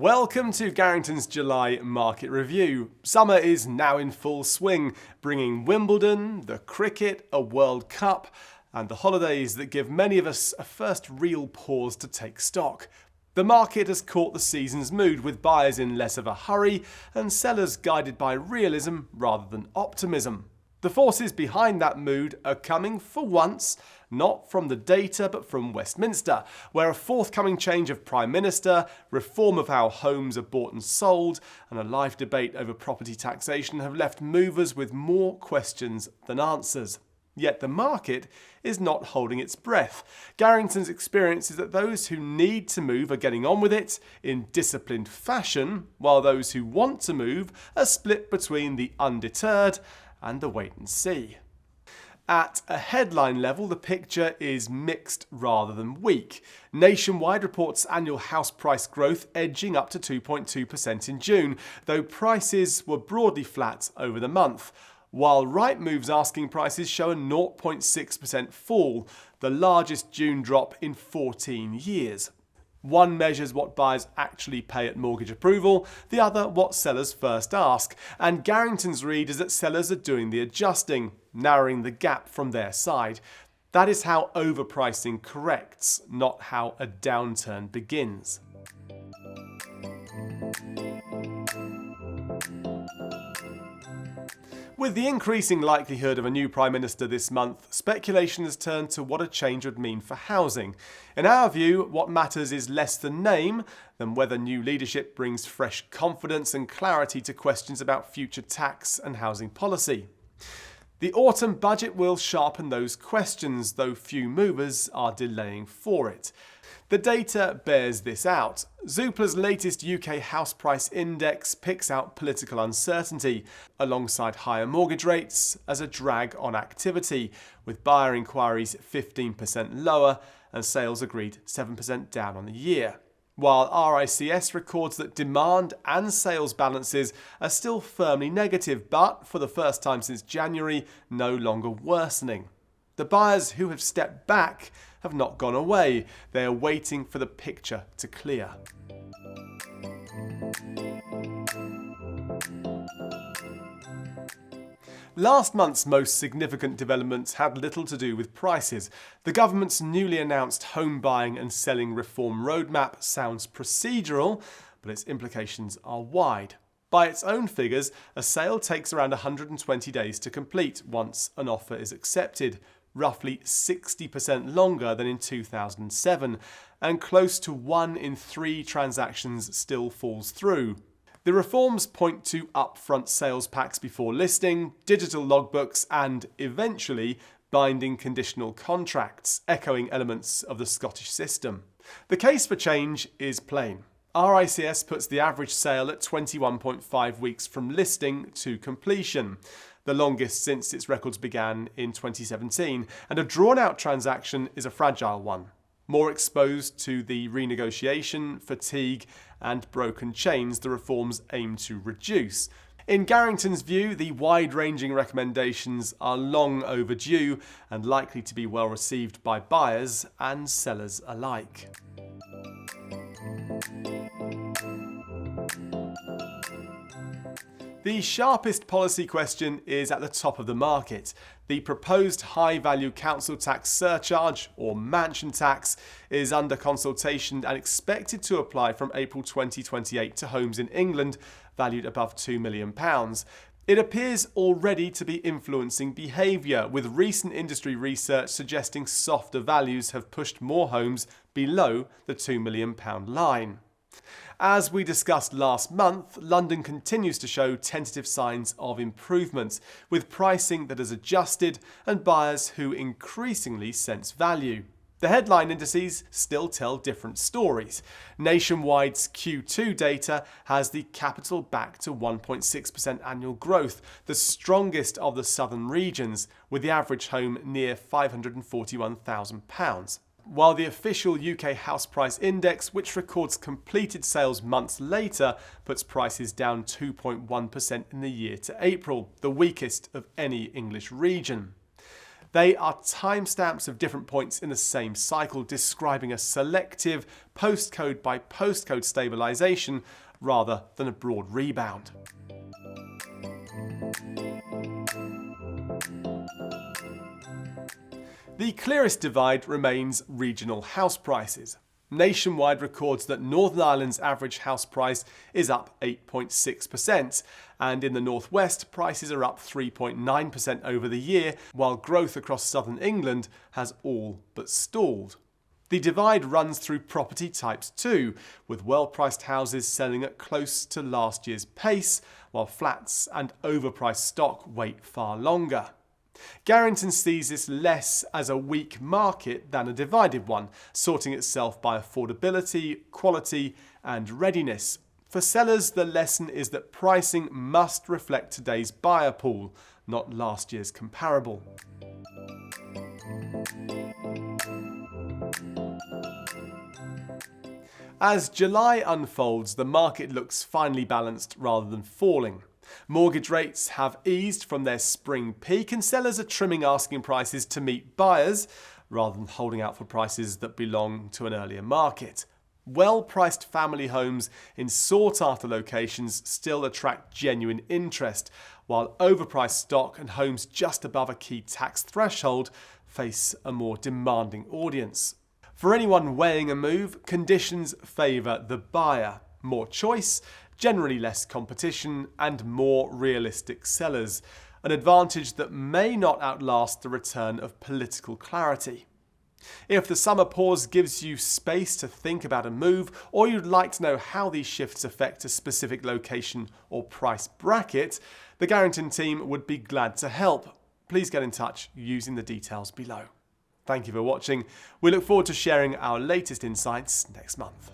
Welcome to Garrington's July market review. Summer is now in full swing, bringing Wimbledon, the cricket, a World Cup, and the holidays that give many of us a first real pause to take stock. The market has caught the season's mood, with buyers in less of a hurry and sellers guided by realism rather than optimism. The forces behind that mood are coming, for once, not from the data but from Westminster, where a forthcoming change of Prime Minister, reform of how homes are bought and sold, and a live debate over property taxation have left movers with more questions than answers. Yet the market is not holding its breath. Garrington's experience is that those who need to move are getting on with it in disciplined fashion, while those who want to move are split between the undeterred and the wait and see. At a headline level, the picture is mixed rather than weak. Nationwide reports annual house price growth edging up to 2.2% in June, though prices were broadly flat over the month, while Rightmove's asking prices show a 0.6% fall, the largest June drop in 14 years. One measures what buyers actually pay at mortgage approval, the other what sellers first ask, and Garrington's read is that sellers are doing the adjusting, narrowing the gap from their side. That is how overpricing corrects, not how a downturn begins. With the increasing likelihood of a new Prime Minister this month, speculation has turned to what a change would mean for housing. In our view, what matters is less the name than whether new leadership brings fresh confidence and clarity to questions about future tax and housing policy. The autumn budget will sharpen those questions, though few movers are delaying for it. The data bears this out. Zoopla's latest UK house price index picks out political uncertainty, alongside higher mortgage rates, as a drag on activity, with buyer inquiries 15% lower and sales agreed 7% down on the year. While RICS records that demand and sales balances are still firmly negative, but for the first time since January, no longer worsening. The buyers who have stepped back have not gone away. They are waiting for the picture to clear. Last month's most significant developments had little to do with prices. The government's newly announced home buying and selling reform roadmap sounds procedural, but its implications are wide. By its own figures, a sale takes around 120 days to complete once an offer is accepted, roughly 60% longer than in 2007, and close to 1 in 3 transactions still falls through. The reforms point to upfront sales packs before listing, digital logbooks, and, eventually, binding conditional contracts, echoing elements of the Scottish system. The case for change is plain. RICS puts the average sale at 21.5 weeks from listing to completion, the longest since its records began in 2017, and a drawn-out transaction is a fragile one, more exposed to the renegotiation, fatigue, and broken chains the reforms aim to reduce. In Garrington's view, the wide-ranging recommendations are long overdue and likely to be well received by buyers and sellers alike. The sharpest policy question is at the top of the market. The proposed high-value council tax surcharge, or mansion tax, is under consultation and expected to apply from April 2028 to homes in England valued above £2 million. It appears already to be influencing behaviour, with recent industry research suggesting softer values have pushed more homes below the £2 million line. As we discussed last month, London continues to show tentative signs of improvement, with pricing that has adjusted and buyers who increasingly sense value. The headline indices still tell different stories. Nationwide's Q2 data has the capital back to 1.6% annual growth, the strongest of the southern regions, with the average home near £541,000. While the official UK house price index, which records completed sales months later, puts prices down 2.1% in the year to April, the weakest of any English region. They are timestamps of different points in the same cycle, describing a selective postcode by postcode stabilisation rather than a broad rebound. The clearest divide remains regional house prices. Nationwide records that Northern Ireland's average house price is up 8.6%, and in the northwest prices are up 3.9% over the year, while growth across southern England has all but stalled. The divide runs through property types too, with well-priced houses selling at close to last year's pace, while flats and overpriced stock wait far longer. Garrington sees this less as a weak market than a divided one, sorting itself by affordability, quality and readiness. For sellers, the lesson is that pricing must reflect today's buyer pool, not last year's comparable. As July unfolds, the market looks finely balanced rather than falling. Mortgage rates have eased from their spring peak and sellers are trimming asking prices to meet buyers rather than holding out for prices that belong to an earlier market. Well-priced family homes in sought-after locations still attract genuine interest, while overpriced stock and homes just above a key tax threshold face a more demanding audience. For anyone weighing a move, conditions favour the buyer. More choice, generally less competition, and more realistic sellers. An advantage that may not outlast the return of political clarity. If the summer pause gives you space to think about a move, or you'd like to know how these shifts affect a specific location or price bracket, the Garrington team would be glad to help. Please get in touch using the details below. Thank you for watching. We look forward to sharing our latest insights next month.